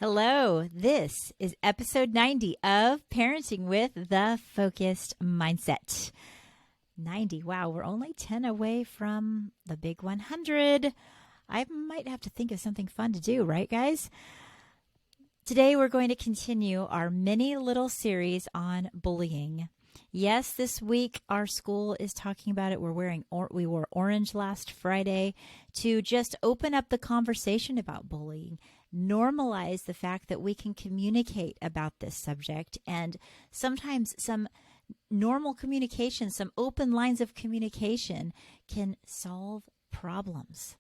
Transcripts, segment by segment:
Hello, this is episode 90 of Parenting with the Focused Mindset. 90, wow, we're only 10 away from the big 100. I might have to think of something fun to do, right, guys? Today we're going to continue our mini little series on bullying. Yes, this week our school is talking about it. We wore orange last Friday to just open up the conversation about bullying. Normalize the fact that we can communicate about this subject, and sometimes some normal communication, some open lines of communication can solve problems.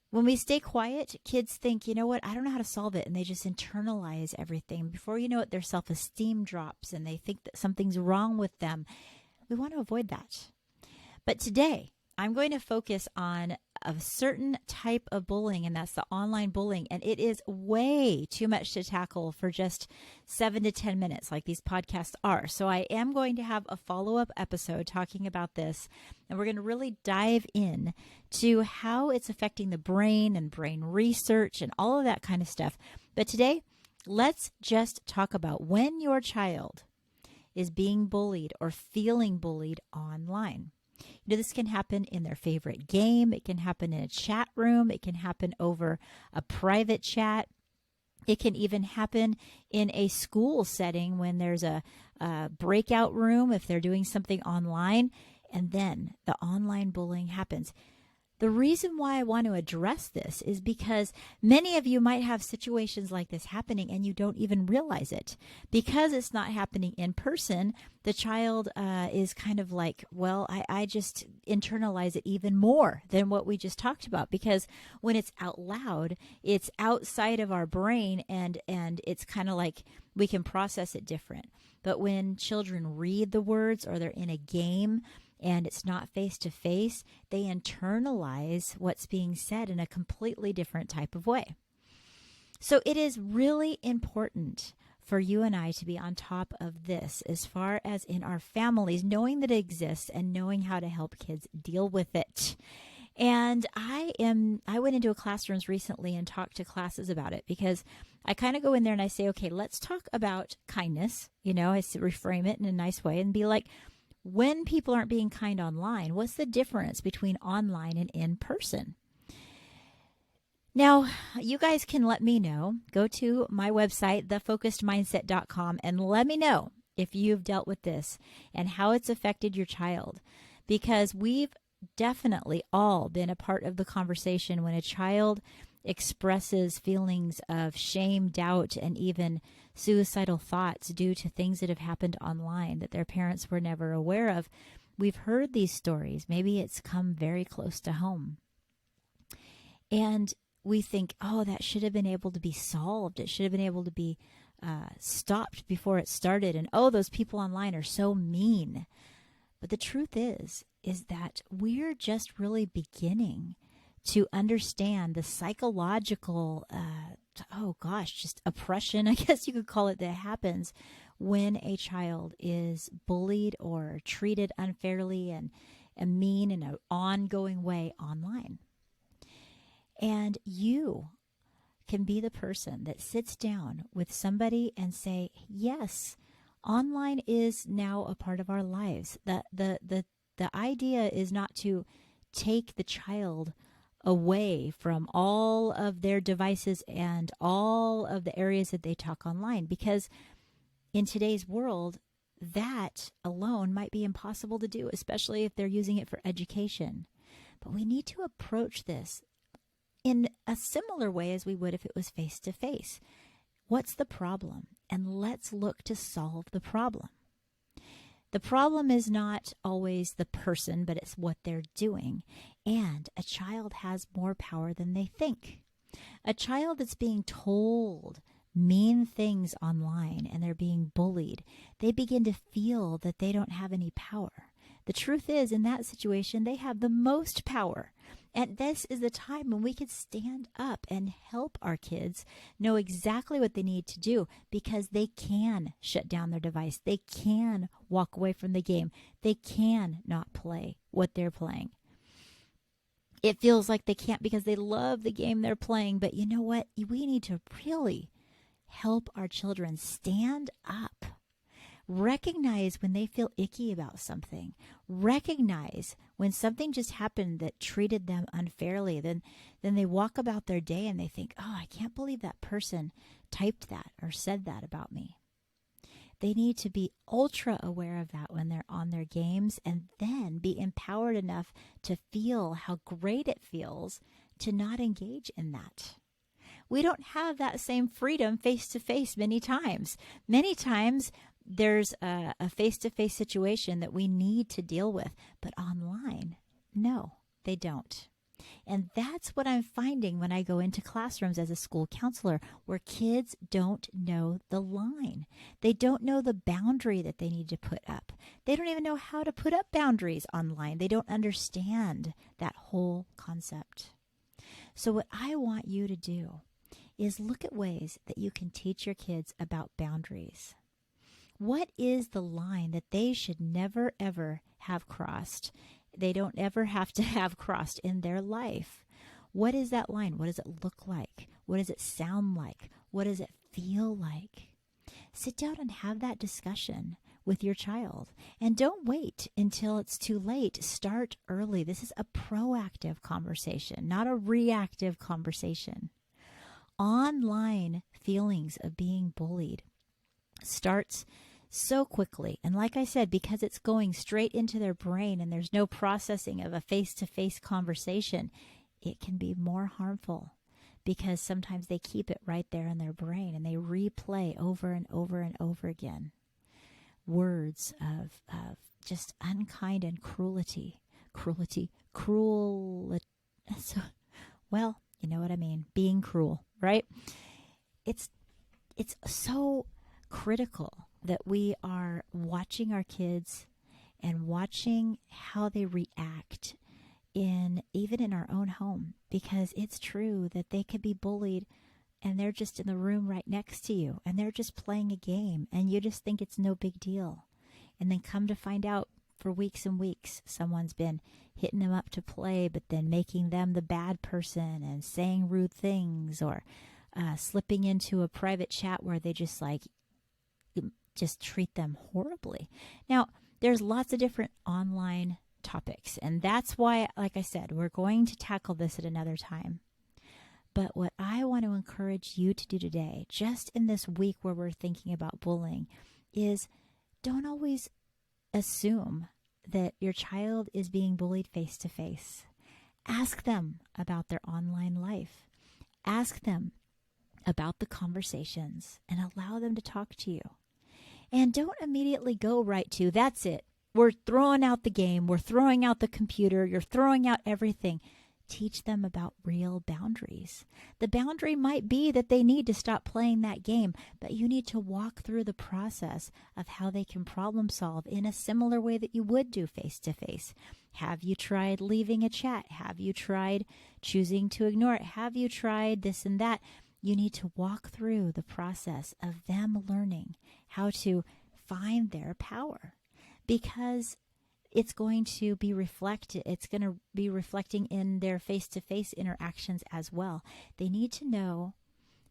When we stay quiet, kids think, you know what, I don't know how to solve it, and they just internalize everything. Before you know it, their self-esteem drops, and they think that something's wrong with them. We want to avoid that. But today, I'm going to focus on a certain type of bullying, and that's the online bullying. And it is way too much to tackle for just 7 to 10 minutes like these podcasts are. So I am going to have a follow-up episode talking about this, and we're going to really dive in to how it's affecting the brain and brain research and all of that kind of stuff. But today, let's just talk about when your child is being bullied or feeling bullied online. You know, this can happen in their favorite game. It can happen in a chat room. It can happen over a private chat. It can even happen in a school setting when there's a breakout room, if they're doing something online, and then the online bullying happens. The reason why I want to address this is because many of you might have situations like this happening and you don't even realize it. Because it's not happening in person, the child is kind of like, well, I just internalize it even more than what we just talked about. Because when it's out loud, it's outside of our brain, and it's kind of like we can process it different. But when children read the words or they're in a game, and it's not face-to-face, they internalize what's being said in a completely different type of way. So it is really important for you and I to be on top of this as far as in our families, knowing that it exists and knowing how to help kids deal with it. And I went into a classrooms recently and talked to classes about it, because I kind of go in there and I say, okay, let's talk about kindness. You know, I reframe it in a nice way and be like, when people aren't being kind online, what's the difference between online and in person? Now, you guys can let me know. Go to my website, thefocusedmindset.com, and let me know if you've dealt with this and how it's affected your child. Because we've definitely all been a part of the conversation when a child expresses feelings of shame, doubt, and even suicidal thoughts due to things that have happened online that their parents were never aware of. We've heard these stories. Maybe it's come very close to home. And we think, oh, that should have been able to be solved. It should have been able to be stopped before it started. And, oh, those people online are so mean. But the truth is that we're just really beginning to understand the psychological, just oppression, I guess you could call it, that happens when a child is bullied or treated unfairly and mean in an ongoing way online. And you can be the person that sits down with somebody and say, yes, online is now a part of our lives. The idea is not to take the child away from all of their devices and all of the areas that they talk online, because in today's world, that alone might be impossible to do, especially if they're using it for education. But we need to approach this in a similar way as we would if it was face-to-face. What's the problem? And let's look to solve the problem. The problem is not always the person, but it's what they're doing. And a child has more power than they think. A child that's being told mean things online and they're being bullied, they begin to feel that they don't have any power. The truth is, in that situation, they have the most power. And this is the time when we can stand up and help our kids know exactly what they need to do, because they can shut down their device. They can walk away from the game. They can not play what they're playing. It feels like they can't because they love the game they're playing. But you know what? We need to really help our children stand up. Recognize when they feel icky about something. Recognize when something just happened that treated them unfairly. Then they walk about their day and they think, oh, I can't believe that person typed that or said that about me. They need to be ultra aware of that when they're on their games, and then be empowered enough to feel how great it feels to not engage in that. We don't have that same freedom face-to-face many times. Many times there's a face-to-face situation that we need to deal with, but online, no, they don't. And that's what I'm finding when I go into classrooms as a school counselor, where kids don't know the line. They don't know the boundary that they need to put up. They don't even know how to put up boundaries online. They don't understand that whole concept. So what I want you to do is look at ways that you can teach your kids about boundaries. What is the line that they should never, ever have crossed? They don't ever have to have crossed in their life. What is that line? What does it look like? What does it sound like? What does it feel like? Sit down and have that discussion with your child. And don't wait until it's too late. Start early. This is a proactive conversation, not a reactive conversation. Online feelings of being bullied starts so quickly. And like I said, because it's going straight into their brain and there's no processing of a face-to-face conversation, it can be more harmful because sometimes they keep it right there in their brain and they replay over and over and over again words of just unkind and cruelty. So, well, you know what I mean, being cruel, right? It's so critical that we are watching our kids and watching how they react even in our own home, because it's true that they could be bullied and they're just in the room right next to you and they're just playing a game and you just think it's no big deal. And then come to find out for weeks and weeks, someone's been hitting them up to play, but then making them the bad person and saying rude things, or slipping into a private chat where they just treat them horribly. Now, there's lots of different online topics, and that's why, like I said, we're going to tackle this at another time. But what I want to encourage you to do today, just in this week where we're thinking about bullying, is don't always assume that your child is being bullied face to face. Ask them about their online life. Ask them about the conversations and allow them to talk to you. And don't immediately go right to, that's it. We're throwing out the game. We're throwing out the computer. You're throwing out everything. Teach them about real boundaries. The boundary might be that they need to stop playing that game, but you need to walk through the process of how they can problem solve in a similar way that you would do face to face. Have you tried leaving a chat? Have you tried choosing to ignore it? Have you tried this and that? You need to walk through the process of them learning how to find their power, because it's going to be reflected. It's going to be reflecting in their face-to-face interactions as well. They need to know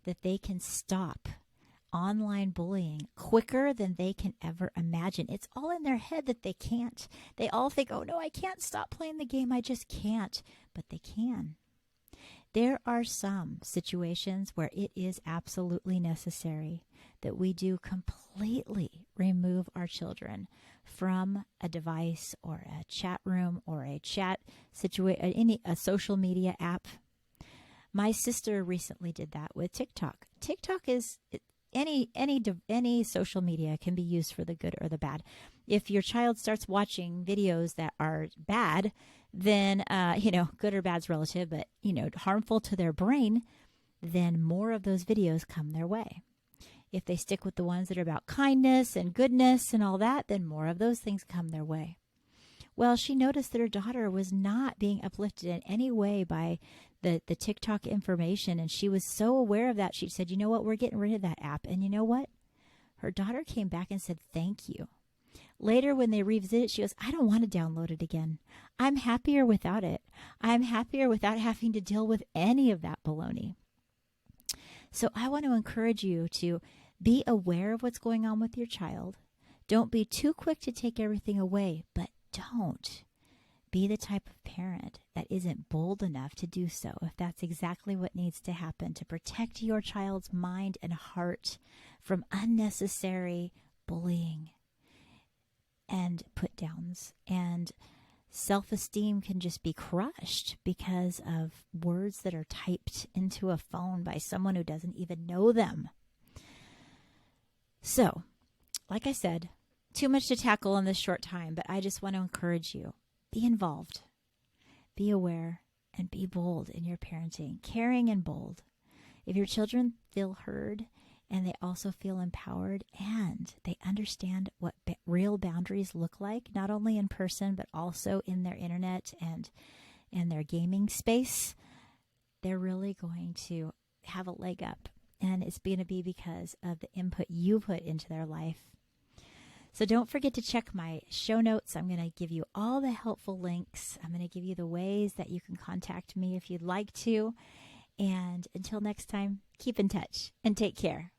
that they can stop online bullying quicker than they can ever imagine. It's all in their head that they can't. They all think, oh no, I can't stop playing the game. I just can't. But they can. There are some situations where it is absolutely necessary that we do completely remove our children from a device or a chat room or a chat situation, a social media app. My sister recently did that with TikTok. TikTok is any social media can be used for the good or the bad. If your child starts watching videos that are bad, then, good or bad's relative, but, harmful to their brain, then more of those videos come their way. If they stick with the ones that are about kindness and goodness and all that, then more of those things come their way. Well, she noticed that her daughter was not being uplifted in any way by the TikTok information, and she was so aware of that. She said, you know what, we're getting rid of that app. And you know what? Her daughter came back and said, thank you. Later, when they revisited it, she goes, I don't want to download it again. I'm happier without it. I'm happier without having to deal with any of that baloney. So I want to encourage you to be aware of what's going on with your child. Don't be too quick to take everything away, but don't be the type of parent that isn't bold enough to do so if that's exactly what needs to happen to protect your child's mind and heart from unnecessary bullying and put downs. And self-esteem can just be crushed because of words that are typed into a phone by someone who doesn't even know them. So, like I said, too much to tackle in this short time, but I just want to encourage you. Be involved, be aware, and be bold in your parenting, caring and bold. If your children feel heard and they also feel empowered and they understand what real boundaries look like, not only in person, but also in their internet and in their gaming space, they're really going to have a leg up. And it's going to be because of the input you put into their life. So don't forget to check my show notes. I'm going to give you all the helpful links. I'm going to give you the ways that you can contact me if you'd like to. And until next time, keep in touch and take care.